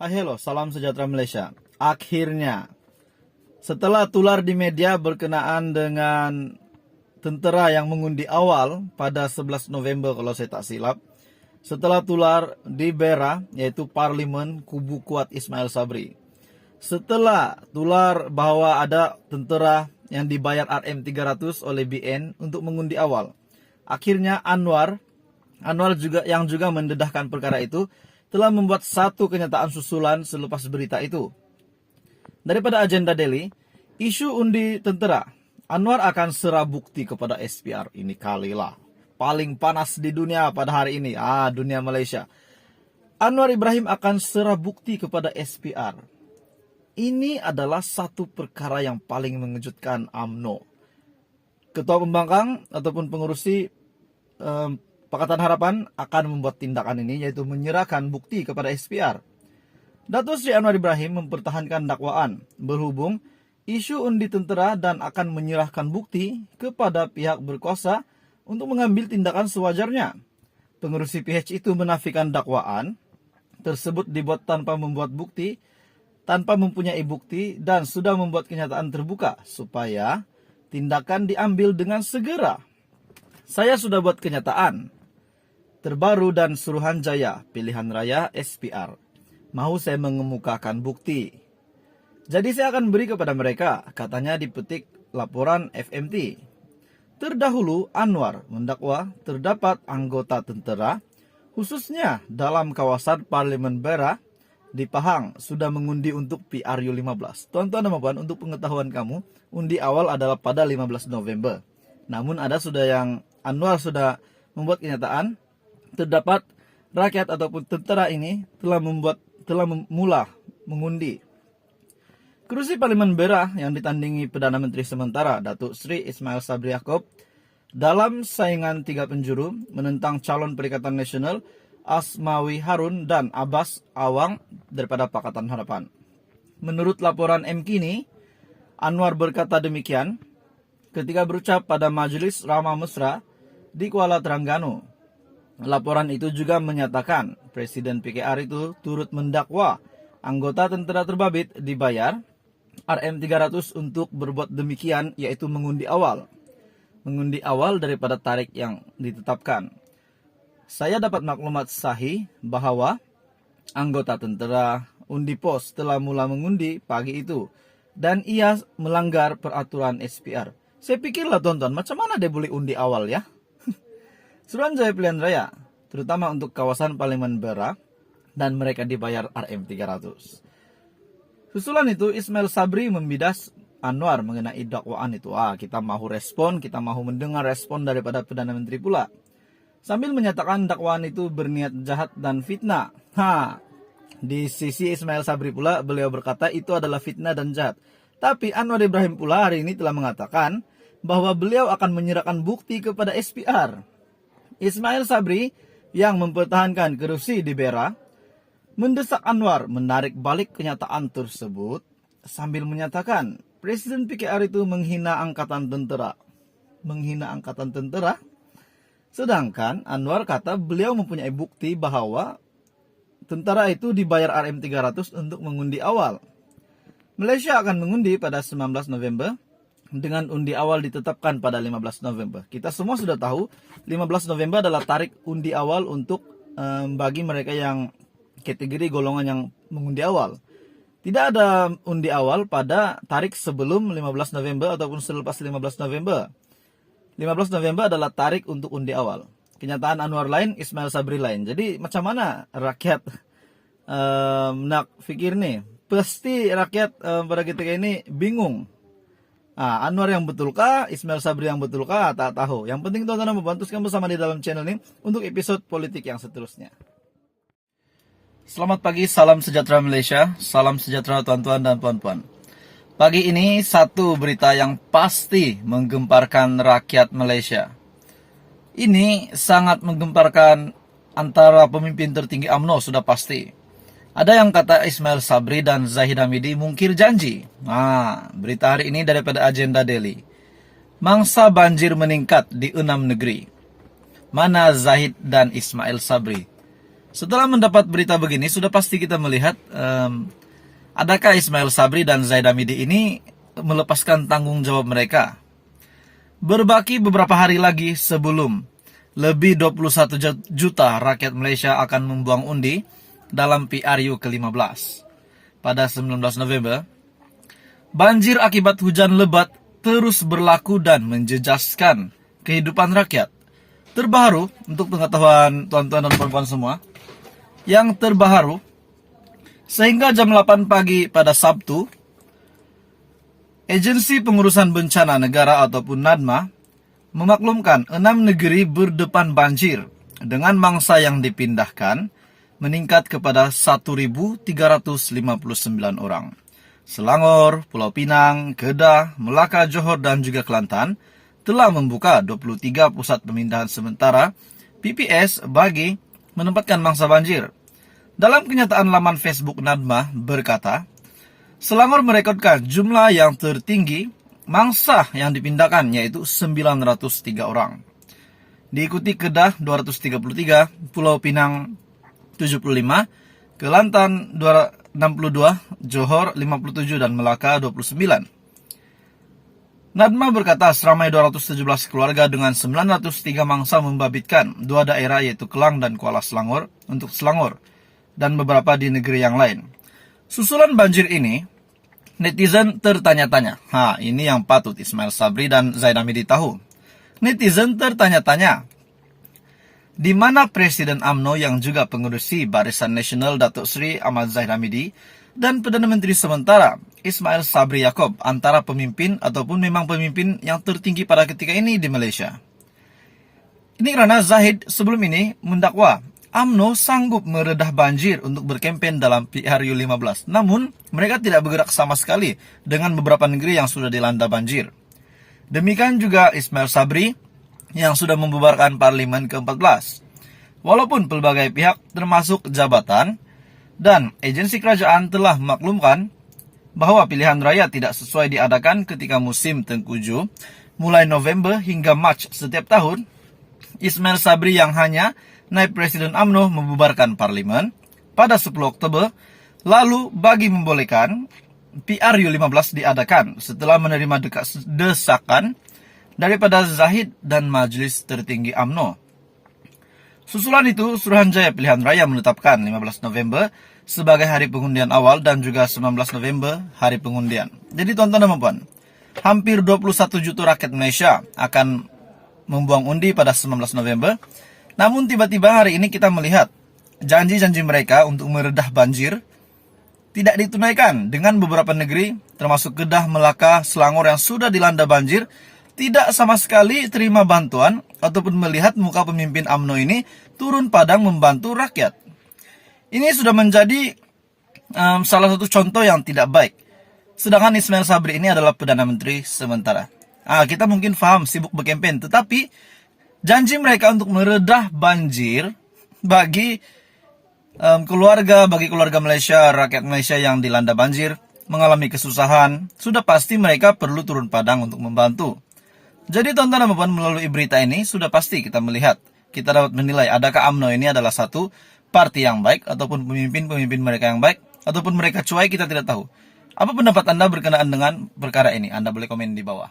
Hai hello, salam sejahtera Malaysia. Akhirnya, setelah tular di media berkenaan dengan tentera yang mengundi awal pada 11 November kalau saya tak silap, setelah tular di Bera, yaitu Parlimen Kubu Kuat Ismail Sabri. Setelah tular bahwa ada tentera yang dibayar RM300 oleh BN untuk mengundi awal. Akhirnya Anwar juga mendedahkan perkara itu, telah membuat satu kenyataan susulan selepas berita itu. Daripada agenda Delhi, isu undi tentera, Anwar akan serah bukti kepada SPR. Ini kalilah paling panas di dunia pada hari ini, dunia Malaysia. Anwar Ibrahim akan serah bukti kepada SPR. Ini adalah satu perkara yang paling mengejutkan UMNO. Ketua Pembangkang ataupun pengurusi Pakatan Harapan akan membuat tindakan ini, yaitu menyerahkan bukti kepada SPR. Datuk Seri Anwar Ibrahim mempertahankan dakwaan berhubung isu undi tentera dan akan menyerahkan bukti kepada pihak berkuasa untuk mengambil tindakan sewajarnya. Pengurusi PH itu menafikan dakwaan tersebut dibuat tanpa membuat bukti, tanpa mempunyai bukti, dan sudah membuat kenyataan terbuka supaya tindakan diambil dengan segera. Saya sudah buat kenyataan terbaru dan Suruhanjaya pilihan raya SPR. Mau saya mengemukakan bukti. Jadi saya akan beri kepada mereka, katanya dipetik laporan FMT. Terdahulu Anwar mendakwa terdapat anggota tentera, khususnya dalam kawasan Parlimen Bera di Pahang, sudah mengundi untuk PRU15. Tuan-tuan dan puan, untuk pengetahuan kamu, undi awal adalah pada 15 November. Namun ada sudah yang Anwar sudah membuat kenyataan, terdapat rakyat ataupun tentera ini telah mula mengundi. Kerusi Parlimen Bera yang ditandingi Perdana Menteri sementara Datuk Seri Ismail Sabri Yaakob dalam saingan 3 penjuru menentang calon Perikatan Nasional Asmawi Harun dan Abbas Awang daripada Pakatan Harapan. Menurut laporan MKini, Anwar berkata demikian ketika berucap pada Majlis Rama Mesra di Kuala Terengganu. Laporan itu juga menyatakan Presiden PKR itu turut mendakwa anggota tentera terbabit dibayar RM300 untuk berbuat demikian, yaitu mengundi awal. Mengundi awal daripada tarikh yang ditetapkan. Saya dapat maklumat sahih bahwa anggota tentera undi pos telah mula mengundi pagi itu dan ia melanggar peraturan SPR. Saya pikirlah tuan-tuan, macam mana dia boleh undi awal ya? Suruhanjaya pilihan raya, terutama untuk kawasan Parlimen Bera, dan mereka dibayar RM300. Susulan itu, Ismail Sabri membidas Anwar mengenai dakwaan itu. Kita mahu respon, kita mahu mendengar respon daripada Perdana Menteri pula. Sambil menyatakan dakwaan itu berniat jahat dan fitnah. Di sisi Ismail Sabri pula, beliau berkata itu adalah fitnah dan jahat. Tapi Anwar Ibrahim pula hari ini telah mengatakan bahwa beliau akan menyerahkan bukti kepada SPR. Ismail Sabri yang mempertahankan kerusi di Bera mendesak Anwar menarik balik kenyataan tersebut sambil menyatakan Presiden PKR itu menghina angkatan tentera. Menghina angkatan tentera? Sedangkan Anwar kata beliau mempunyai bukti bahwa tentara itu dibayar RM300 untuk mengundi awal. Malaysia akan mengundi pada 19 November. Dengan undi awal ditetapkan pada 15 November. Kita semua sudah tahu 15 November adalah tarikh undi awal untuk bagi mereka yang kategori golongan yang mengundi awal. Tidak ada undi awal pada tarikh sebelum 15 November ataupun selepas 15 November. 15 November adalah tarikh untuk undi awal. Kenyataan Anwar lain, Ismail Sabri lain. Jadi macam mana rakyat nak fikir nih? Pasti rakyat pada ketika ini bingung. Anwar yang betulkah, Ismail Sabri yang betulkah, tak tahu. Yang penting tuan-tuan membantu kami bersama di dalam channel ini untuk episode politik yang seterusnya. Selamat pagi, salam sejahtera Malaysia, salam sejahtera tuan-tuan dan puan-puan. Pagi ini satu berita yang pasti menggemparkan rakyat Malaysia. Ini sangat menggemparkan antara pemimpin tertinggi UMNO sudah pasti. Ada yang kata Ismail Sabri dan Zahid Hamidi mungkir janji. Berita hari ini daripada agenda Delhi. Mangsa banjir meningkat di 6 negeri. Mana Zahid dan Ismail Sabri? Setelah mendapat berita begini, sudah pasti kita melihat adakah Ismail Sabri dan Zaid Hamidi ini melepaskan tanggung jawab mereka. Berbaki beberapa hari lagi sebelum lebih 21 juta rakyat Malaysia akan membuang undi dalam PRU ke-15 pada 19 November, banjir akibat hujan lebat terus berlaku dan menjejaskan kehidupan rakyat. Terbaru, untuk pengetahuan tuan-tuan dan puan-puan semua, yang terbaru, sehingga jam 8 pagi pada Sabtu, Agensi Pengurusan Bencana Negara ataupun NADMA memaklumkan 6 negeri berdepan banjir dengan mangsa yang dipindahkan meningkat kepada 1.359 orang. Selangor, Pulau Pinang, Kedah, Melaka, Johor dan juga Kelantan telah membuka 23 pusat pemindahan sementara PPS bagi menempatkan mangsa banjir. Dalam kenyataan laman Facebook NADMA berkata, Selangor merekodkan jumlah yang tertinggi mangsa yang dipindahkan yaitu 903 orang. Diikuti Kedah 233, Pulau Pinang 75, Kelantan 262, Johor 57 dan Melaka 29. NADMA berkata seramai 217 keluarga dengan 903 mangsa membabitkan dua daerah yaitu Kelang dan Kuala Selangor untuk Selangor dan beberapa di negeri yang lain. Susulan banjir ini, netizen tertanya-tanya. Ini yang patut Ismail Sabri dan Zaid Hamidi tahu. Netizen tertanya-tanya, di mana Presiden UMNO yang juga pengurusi Barisan Nasional Datuk Seri Ahmad Zahid Hamidi dan Perdana Menteri sementara Ismail Sabri Yaakob antara pemimpin ataupun memang pemimpin yang tertinggi pada ketika ini di Malaysia. Ini kerana Zahid sebelum ini mendakwa UMNO sanggup meredah banjir untuk berkempen dalam PRU 15. Namun, mereka tidak bergerak sama sekali dengan beberapa negeri yang sudah dilanda banjir. Demikian juga Ismail Sabri yang sudah membubarkan Parlimen ke-14. Walaupun pelbagai pihak termasuk jabatan dan agensi kerajaan telah memaklumkan bahwa pilihan raya tidak sesuai diadakan ketika musim tengkujuh mulai November hingga Mac setiap tahun, Ismail Sabri yang hanya naib Presiden UMNO membubarkan Parlimen pada 10 Oktober lalu bagi membolehkan PRU 15 diadakan setelah menerima desakan daripada Zahid dan Majlis Tertinggi UMNO. Susulan itu, Suruhanjaya Pilihan Raya menetapkan 15 November sebagai hari pengundian awal dan juga 19 November hari pengundian. Jadi tuan-tuan dan puan, hampir 21 juta rakyat Malaysia akan membuang undi pada 19 November. Namun tiba-tiba hari ini kita melihat janji-janji mereka untuk meredah banjir tidak ditunaikan dengan beberapa negeri termasuk Kedah, Melaka, Selangor yang sudah dilanda banjir tidak sama sekali terima bantuan ataupun melihat muka pemimpin UMNO ini turun padang membantu rakyat. Ini sudah menjadi salah satu contoh yang tidak baik. Sedangkan Ismail Sabri ini adalah Perdana Menteri sementara. Kita mungkin faham sibuk berkempen, tetapi janji mereka untuk meredah banjir bagi keluarga Malaysia, rakyat Malaysia yang dilanda banjir, mengalami kesusahan, sudah pasti mereka perlu turun padang untuk membantu. Jadi tuan-tuan dan puan, melalui berita ini sudah pasti kita melihat, kita dapat menilai adakah UMNO ini adalah satu parti yang baik ataupun pemimpin-pemimpin mereka yang baik ataupun mereka cuai, kita tidak tahu. Apa pendapat Anda berkenaan dengan perkara ini? Anda boleh komen di bawah.